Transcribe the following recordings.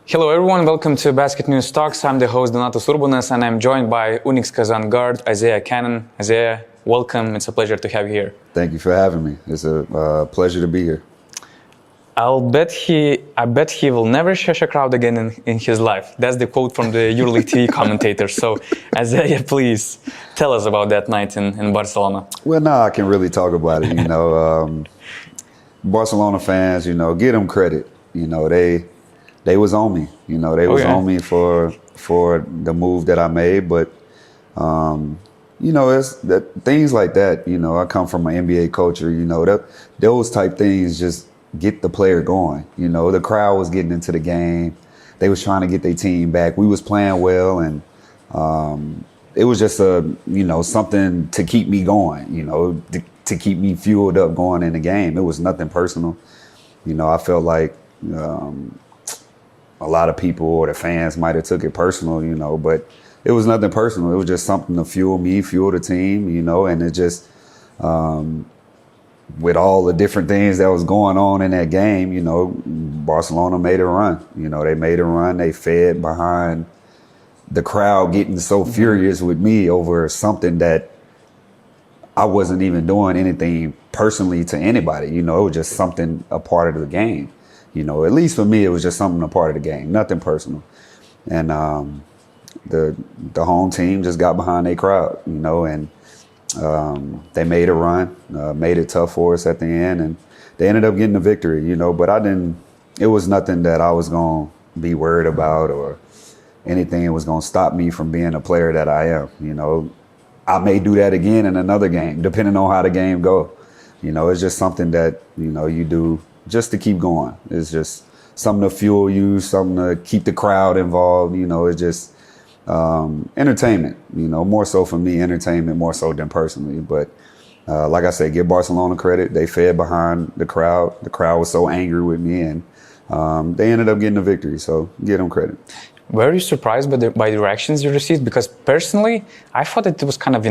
Hello everyone, welcome to BasketNews Talks. I'm the host Donatas Urbanas and I'm joined by UNICS Kazan guard Isaiah Canaan. Isaiah, welcome. It's a pleasure to have you here. Thank you for having me. It's a pleasure to be here. I bet he will never shush a crowd again in his life. That's the quote from the EuroLeague TV commentator. So Isaiah, please tell us about that night in Barcelona. Well, now I can really talk about it. Barcelona fans, give them credit. They was on me. They was on me for the move that I made. But, it's that things like that, I come from an NBA culture, those type things just get the player going. The crowd was getting into the game. They was trying to get their team back. We was playing well. And it was just, something to keep me going, to keep me fueled up going in the game. It was nothing personal. I felt like, a lot of people or the fans might have took it personal, but it was nothing personal. It was just something to fuel me, fuel the team, and it just, with all the different things that was going on in that game, Barcelona made a run. They made a run. They fed behind the crowd getting so furious with me over something that I wasn't even doing anything personally to anybody. It was just something, a part of the game. At least for me, it was just something a part of the game, nothing personal. And the home team just got behind their crowd, and they made a run, made it tough for us at the end, and they ended up getting the victory, but it was nothing that I was going to be worried about or anything that was going to stop me from being a player that I am. I may do that again in another game, depending on how the game go. It's just something that, you do just to keep going. It's just something to fuel you, something to keep the crowd involved. It's just entertainment, more so for me, entertainment more so than personally. But like I said, give Barcelona credit. They fed behind the crowd. The crowd was so angry with me, and they ended up getting the victory. So give them credit. Were you surprised by the reactions you received? Because personally, I thought that it was kind of,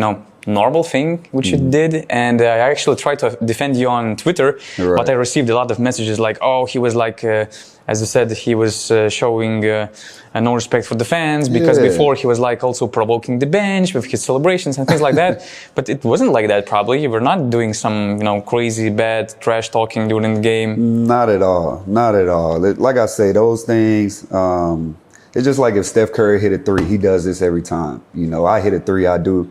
normal thing which you did. And I actually tried to defend you on Twitter, right. But I received a lot of messages like, oh, he was like, as you said, he was showing no respect for the fans because before he was like also provoking the bench with his celebrations and things like that. But it wasn't like that probably. You were not doing some, crazy, bad trash talking during the game. Not at all. Not at all. Like I say, those things, it's just like if Steph Curry hit a three, he does this every time. I hit a three, I do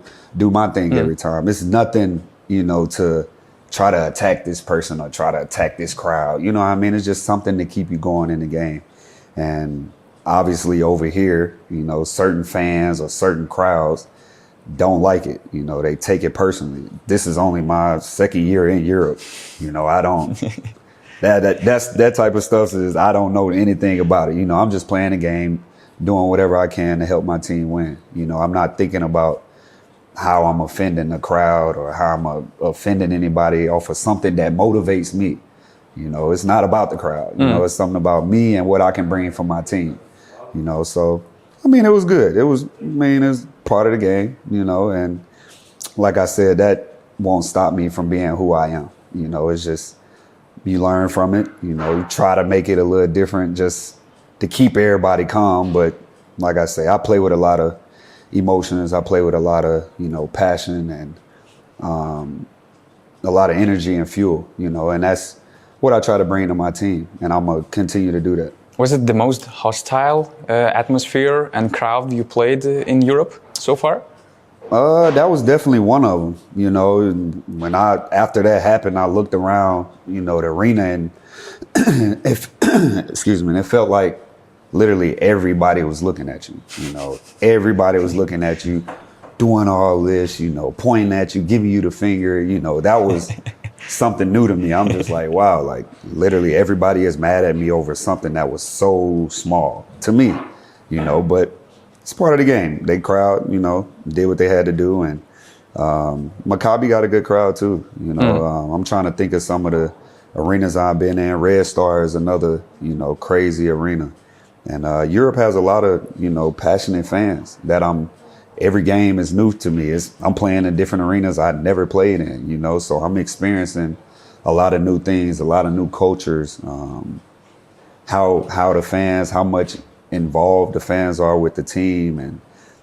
my thing every time. It's nothing, to try to attack this person or try to attack this crowd. You know what I mean? It's just something to keep you going in the game. And obviously over here, certain fans or certain crowds don't like it. They take it personally. This is only my second year in Europe. I don't. That type of stuff is, I don't know anything about it. I'm just playing the game, doing whatever I can to help my team win. I'm not thinking about how I'm offending the crowd or how I'm offending anybody off of something that motivates me. It's not about the crowd. It's something about me and what I can bring from my team. So, it was good. It's part of the game, and like I said, that won't stop me from being who I am. It's just, you learn from it, you try to make it a little different just to keep everybody calm. But like I say, I play with a lot of emotions. I play with a lot of, passion and a lot of energy and fuel, and that's what I try to bring to my team. And I'm going to continue to do that. Was it the most hostile atmosphere and crowd you played in Europe so far? That was definitely one of them. When after that happened, I looked around, the arena, and it felt like literally everybody was looking at you. Everybody was looking at you, doing all this, pointing at you, giving you the finger. That was something new to me. I'm just like, wow, like literally everybody is mad at me over something that was so small to me, but it's part of the game. They crowd, did what they had to do. And Maccabi got a good crowd too. I'm trying to think of some of the arenas I've been in. Red Star is another, crazy arena. And Europe has a lot of, passionate fans that every game is new to me. I'm playing in different arenas I'd never played in, so I'm experiencing a lot of new things, a lot of new cultures, how the fans, how much involved the fans are with the team and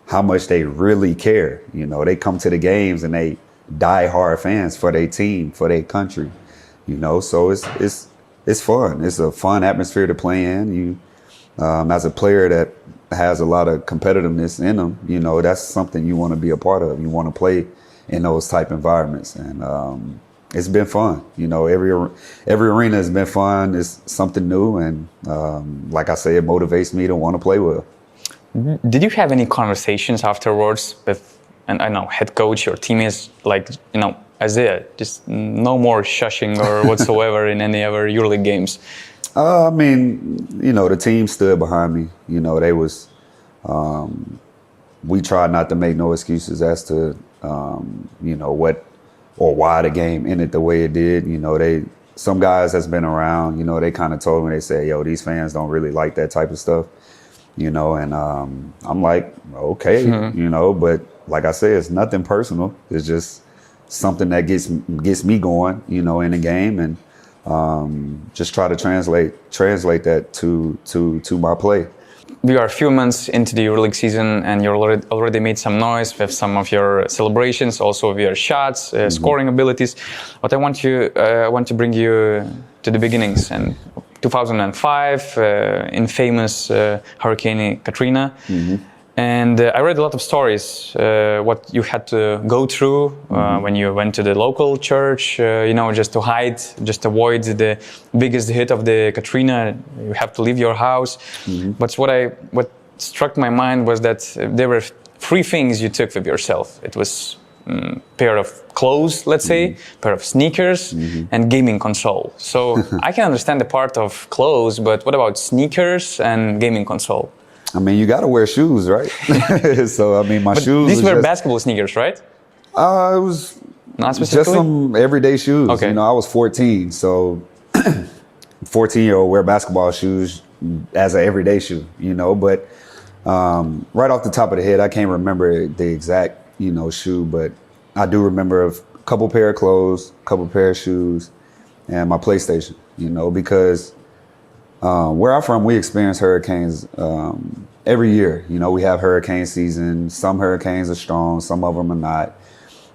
how much they really care. You know, they come to the games and they die hard fans for their team, for their country. You know, so it's fun. It's a fun atmosphere to play in. You, as a player that has a lot of competitiveness in them, you know, that's something you want to be a part of. You want to play in those type environments, and it's been fun. You know, every arena has been fun. It's something new, and like I say, it motivates me to want to play well. Did you have any conversations afterwards with, and I know, head coach or teammates, like, you know, Isaiah, just no more shushing or whatsoever in any other EuroLeague games? I mean, you know, the team stood behind me. You know, they was, we tried not to make no excuses as to, you know, what or why the game ended the way it did. You know, some guys that's been around, you know, they kind of told me, they said, yo, these fans don't really like that type of stuff, you know, and I'm like, okay, you know, but like I said, it's nothing personal. It's just something that gets me going, you know, in the game, and just try to translate that to my play. We are a few months into the EuroLeague season, and you already made some noise with some of your celebrations, also with your shots, scoring abilities. But I want to bring you to the beginnings. And 2005, infamous Hurricane Katrina. And I read a lot of stories, what you had to go through when you went to the local church, you know, just to hide, just avoid the biggest hit of the Katrina. You have to leave your house. But what struck my mind was that there were three things you took with yourself. It was pair of clothes, let's say, pair of sneakers, and gaming console. So I can understand the part of clothes, but what about sneakers and gaming console? I mean, you got to wear shoes, right? So, I mean, my shoes. These were basketball sneakers, right? It was not specifically? Just some everyday shoes. Okay. You know, I was 14, so 14-year-old wear basketball shoes as an everyday shoe, you know. But right off the top of the head, I can't remember the exact, you know, shoe, but I do remember a couple pair of clothes, a couple pair of shoes, and my PlayStation, you know, because where I'm from, we experience hurricanes every year. You know, we have hurricane season. Some hurricanes are strong, some of them are not.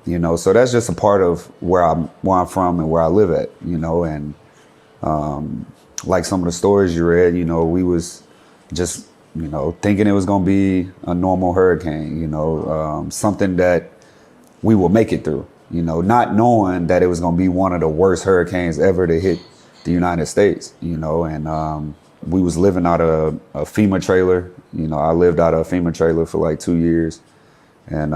You know, so that's just a part of where I'm from and where I live at. You know, and like some of the stories you read, you know, we was just, you know, thinking it was going to be a normal hurricane. You know, something that we will make it through. You know, not knowing that it was going to be one of the worst hurricanes ever to hit the United States, you know, and we was living out of a FEMA trailer. You know, I lived out of a FEMA trailer for like 2 years, and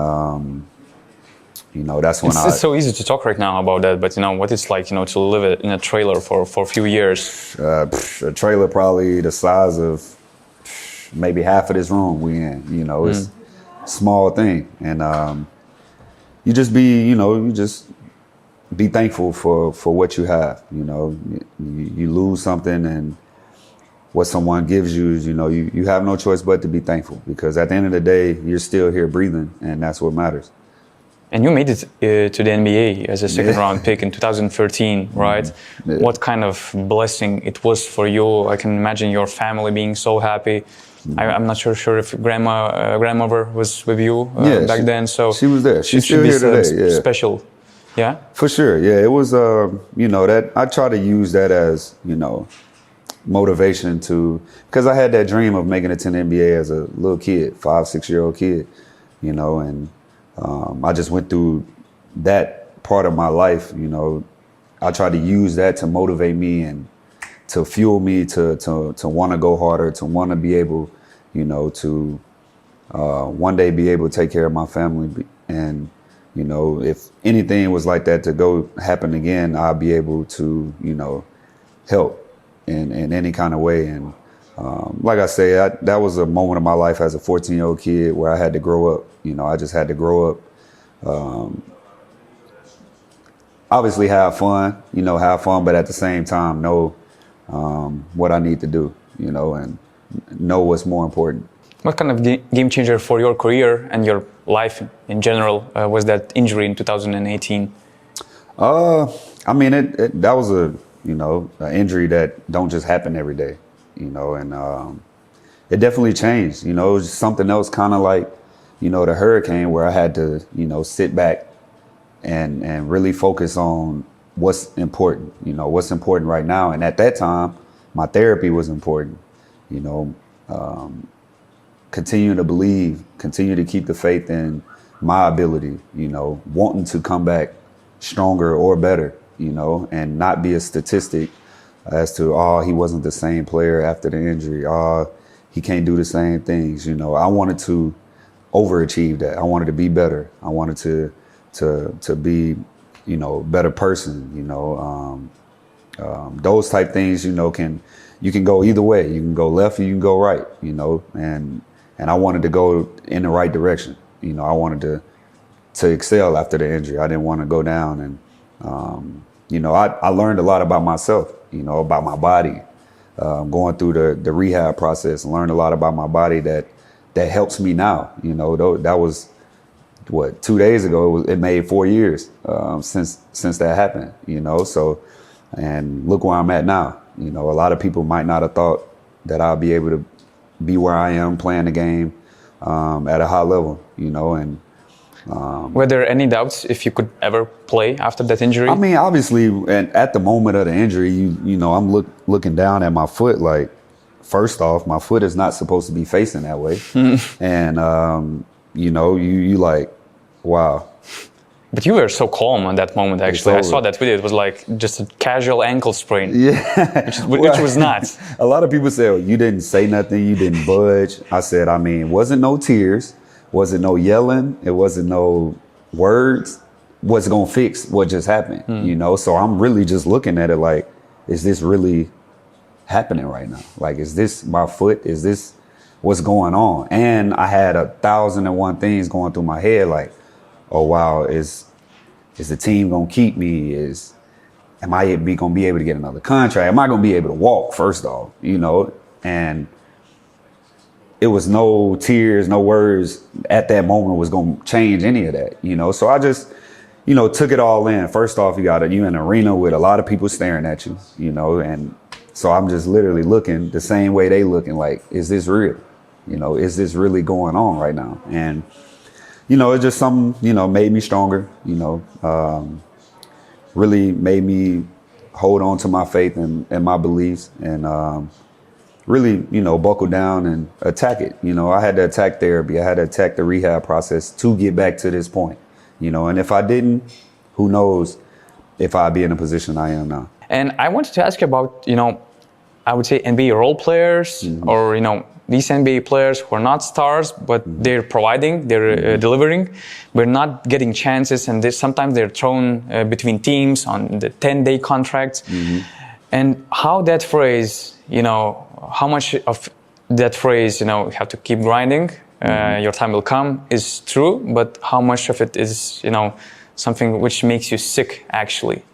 you know, that's when it's so easy to talk right now about that, but you know what it's like, you know, to live it in a trailer for a few years. A trailer probably the size of maybe half of this room we in. You know, it's a small thing, and you just be thankful for what you have. You know, you lose something, and what someone gives you is, you know, you have no choice but to be thankful, because at the end of the day, you're still here breathing, and that's what matters. And you made it to the NBA as a second round pick in 2013, right? Yeah. What kind of blessing it was for you? I can imagine your family being so happy. I'm not sure if grandmother was with you back then. So she was there. She's still here today. Special. Yeah, for sure. Yeah, it was. You know, that I try to use that as, you know, motivation to, because I had that dream of making it to the NBA as a little kid, 5-6-year-old kid. You know, and I just went through that part of my life. You know, I tried to use that to motivate me and to fuel me to want to go harder, to want to be able, you know, to one day be able to take care of my family. And you know, if anything was like that to go happen again, I'll be able to, you know, help in any kind of way. And like I say, that was a moment of my life as a 14-year-old kid where I had to grow up. You know, I just had to grow up. Obviously have fun, but at the same time know what I need to do, you know, and know what's more important. What kind of game changer for your career and your life in general was that injury in 2018? I mean, that was an injury that don't just happen every day, you know, and it definitely changed. You know, it was something else, kind of like, you know, the hurricane, where I had to, you know, sit back and really focus on what's important, you know, what's important right now. And at that time, my therapy was important, you know, continue to believe, continue to keep the faith in my ability, you know, wanting to come back stronger or better, you know, and not be a statistic as to, oh, he wasn't the same player after the injury. Oh, he can't do the same things. You know, I wanted to overachieve that. I wanted to be better. I wanted to be, you know, better person, you know, those type things, you know, you can go either way. You can go left or you can go right, you know, and I wanted to go in the right direction. You know, I wanted to excel after the injury. I didn't want to go down. And, you know, I learned a lot about myself, you know, about my body, going through the rehab process, and learned a lot about my body that helps me now. You know, that was, what, 2 days ago, it made 4 years since that happened, you know. So, and look where I'm at now. You know, a lot of people might not have thought that I'll be able to be where I am playing the game at a high level, you know. And were there any doubts if you could ever play after that injury? I mean, obviously, and at the moment of the injury, you know, I'm looking down at my foot. Like, first off, my foot is not supposed to be facing that way, and you know, you like, wow. But you were so calm at that moment, actually. I saw that video. It was like just a casual ankle sprain. Yeah. Which was not. A lot of people say, oh, you didn't say nothing, you didn't budge. I said, I mean, wasn't no tears, wasn't no yelling, it wasn't no words. What's going to fix what just happened, you know? So I'm really just looking at it like, is this really happening right now? Like, is this my foot? Is this what's going on? And I had 1,001 things going through my head, like, oh wow, is the team gonna keep me? Am I gonna be able to get another contract? Am I gonna be able to walk, first off, you know? And it was no tears, no words at that moment was gonna change any of that, you know? So I just, you know, took it all in. First off, you in an arena with a lot of people staring at you, you know? And so I'm just literally looking the same way they looking, like, is this real? You know, is this really going on right now? And you know, it's just something, you know, made me stronger, you know, really made me hold on to my faith and my beliefs, and really, you know, buckle down and attack it. You know, I had to attack therapy. I had to attack the rehab process to get back to this point, you know, and if I didn't, who knows if I'd be in a position I am now. And I wanted to ask you about, you know, I would say NBA role players, or, you know, these NBA players who are not stars, but they're providing, they're delivering. We're not getting chances, and sometimes they're thrown between teams on the 10-day contracts. And how that phrase, you know, how much of that phrase, you know, you have to keep grinding, your time will come, is true, but how much of it is, you know, something which makes you sick, actually?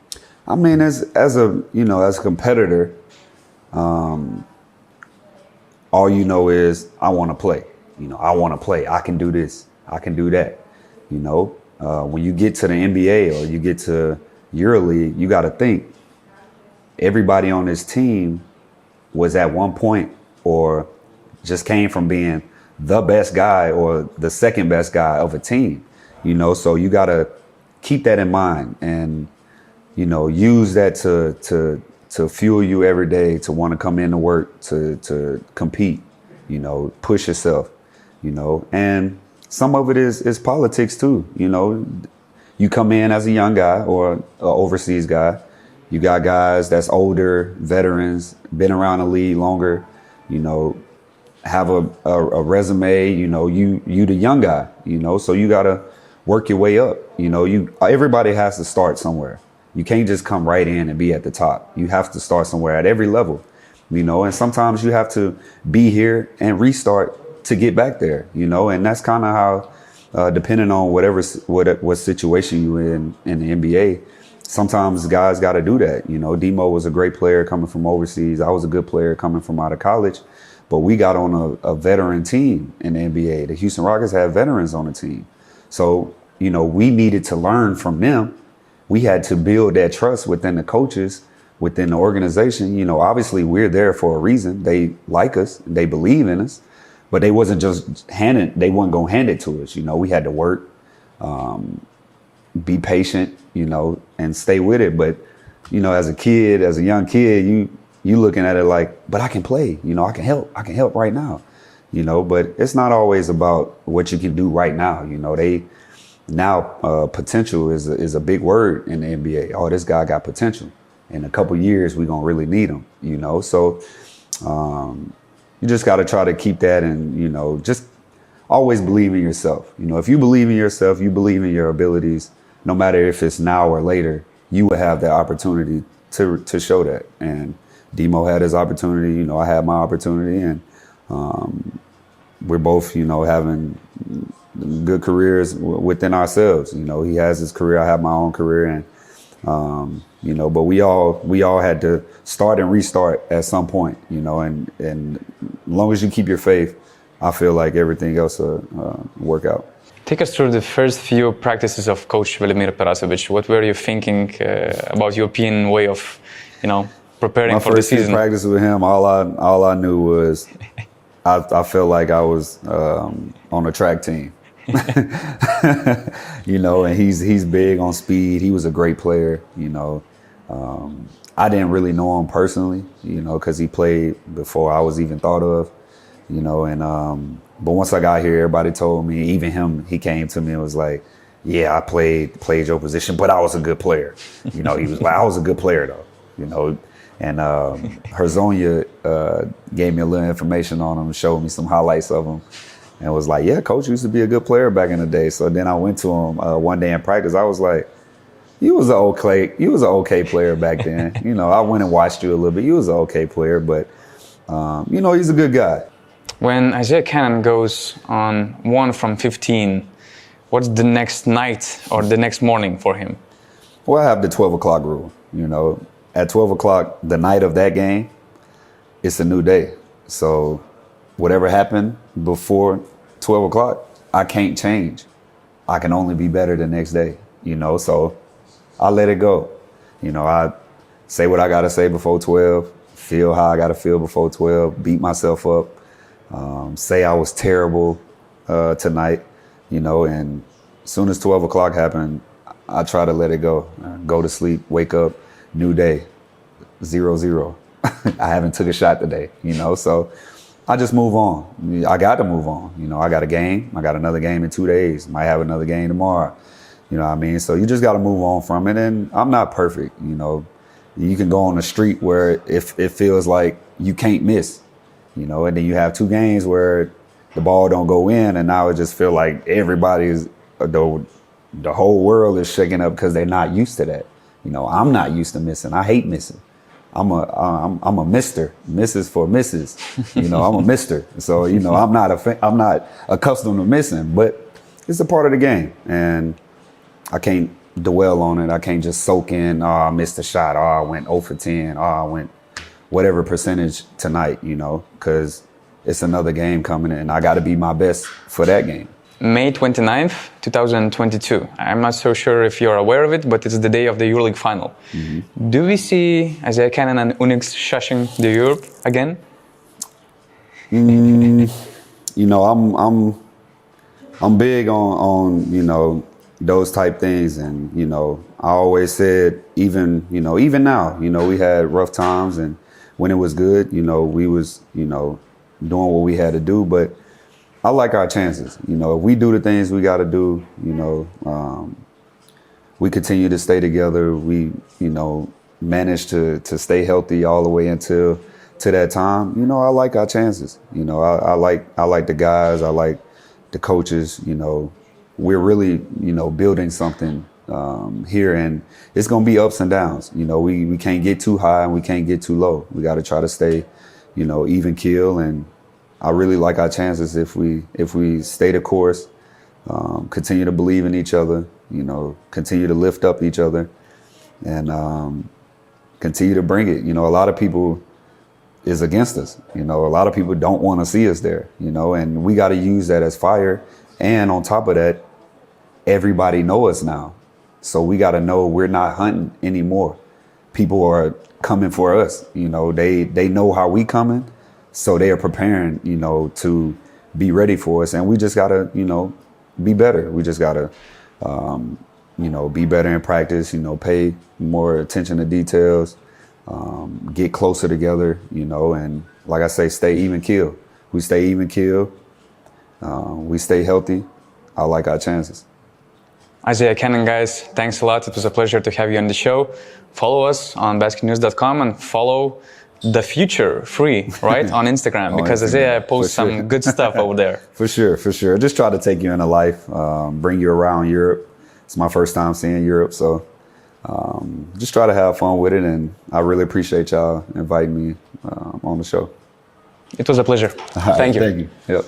I mean, as a, you know, as a competitor, all you know is, I want to play. You know, I want to play. I can do this. I can do that. You know, when you get to the NBA or you get to EuroLeague, you got to think everybody on this team was at one point or just came from being the best guy or the second best guy of a team. You know, so you got to keep that in mind and, you know, use that to fuel you every day, to want to come into work, to compete, you know, push yourself, you know. And some of it is politics too, you know. You come in as a young guy or an overseas guy. You got guys that's older, veterans, been around the league longer, you know, have a resume, you know, you the young guy, you know, so you got to work your way up. You know, everybody has to start somewhere. You can't just come right in and be at the top. You have to start somewhere at every level, you know, and sometimes you have to be here and restart to get back there, you know, and that's kind of how, depending on what situation you're in the NBA, sometimes guys got to do that. You know, Demo was a great player coming from overseas. I was a good player coming from out of college, but we got on a veteran team in the NBA. The Houston Rockets have veterans on the team. So, you know, we needed to learn from them. We had to build that trust within the coaches within the organization, obviously we're there for a reason. They like us, they believe in us, but they wasn't just they weren't going to hand it to us. We had to work, be patient, and stay with it. But, as a young kid, you looking at it like, but I can play, I can help right now, but it's not always about what you can do right now. Potential is a big word in the NBA. Oh, this guy got potential. In a couple years, we're going to really need him, So you just got to try to keep that and, just always believe in yourself. If you believe in yourself, you believe in your abilities, no matter if it's now or later, you will have the opportunity to show that. And Demo had his opportunity, I had my opportunity, and we're both, having good careers within ourselves. He has his career, I have my own career, and but we all had to start and restart at some point, and as long as you keep your faith, I feel like everything else will work out. Take us through the first few practices of Coach Velimir Perasovic. What were you thinking about European way of, preparing for the season? My first practice with him, all I knew was I felt like I was on a track team. And he's big on speed. He was a great player. I didn't really know him personally, because he played before I was even thought of, but once I got here, everybody told me, even him, he came to me and was like, yeah, I played your position, but I was a good player. He was like, I was a good player though, and Herzonia gave me a little information on him, showed me some highlights of him. And was like, yeah, Coach used to be a good player back in the day. So then I went to him one day in practice. I was like, you was an okay player back then. I went and watched you a little bit. You was an okay player, but he's a good guy. When Isaiah Canaan goes on 1 from 15, what's the next night or the next morning for him? Well, I have the 12 o'clock rule. At 12 o'clock, the night of that game, it's a new day. So whatever happened before 12 o'clock, I can't change. I can only be better the next day, so I let it go. I say what I got to say before 12, feel how I got to feel before 12, beat myself up, say I was terrible tonight, and as soon as 12 o'clock happened, I try to let it go. Go to sleep, wake up, new day, 0-0. I haven't took a shot today, so I just move on. I got to move on. I got a game. I got another game in 2 days. Might have another game tomorrow. You know what I mean? So you just got to move on from it. And I'm not perfect. You can go on the street where it feels like you can't miss, and then you have 2 games where the ball don't go in. And now it just feel like everybody's, the whole world is shaking up because they're not used to that. I'm not used to missing. I hate missing. I'm a mister. Mrs. for misses. I'm a mister. So, I'm not accustomed to missing, but it's a part of the game. And I can't dwell on it. I can't just soak in, I missed a shot. I went 0 for 10. I went whatever percentage tonight, because it's another game coming in. I got to be my best for that game. May 29th, 2022. I'm not so sure if you're aware of it, but it's the day of the EuroLeague final. Mm-hmm. Do we see Isaiah Canaan and UNICS shushing the Europe again? I'm big on those type things, and I always said even now, we had rough times, and when it was good, we was doing what we had to do, but I like our chances. If we do the things we got to do, we continue to stay together. We, manage to stay healthy all the way to that time. I like our chances. I like the guys. I like the coaches. We're really, building something here, and it's gonna be ups and downs. We can't get too high and we can't get too low. We got to try to stay, even keel, and I really like our chances if we stay the course, continue to believe in each other, continue to lift up each other, and continue to bring it. A lot of people is against us. A lot of people don't want to see us there, and we got to use that as fire. And on top of that, everybody know us now. So we got to know we're not hunting anymore. people are coming for us. You know, they know how we coming, so they are preparing, you know, to be ready for us. And we just gotta, you know, be better. We just gotta, you know, be better in practice. You know, pay more attention to details, get closer together. You know, and like I say, stay even keel. We stay even keel. We stay healthy. I like our chances. Isaiah Canaan, guys, thanks a lot. It was a pleasure to have you on the show. Follow us on BasketNews.com and follow The Future Free, right, on Instagram, because Isaiah posts some good stuff over there. For sure, for sure. Just try to take you into life, bring you around Europe. It's my first time seeing Europe, so just try to have fun with it. And I really appreciate y'all inviting me on the show. It was a pleasure. Thank you. Thank you. Yep.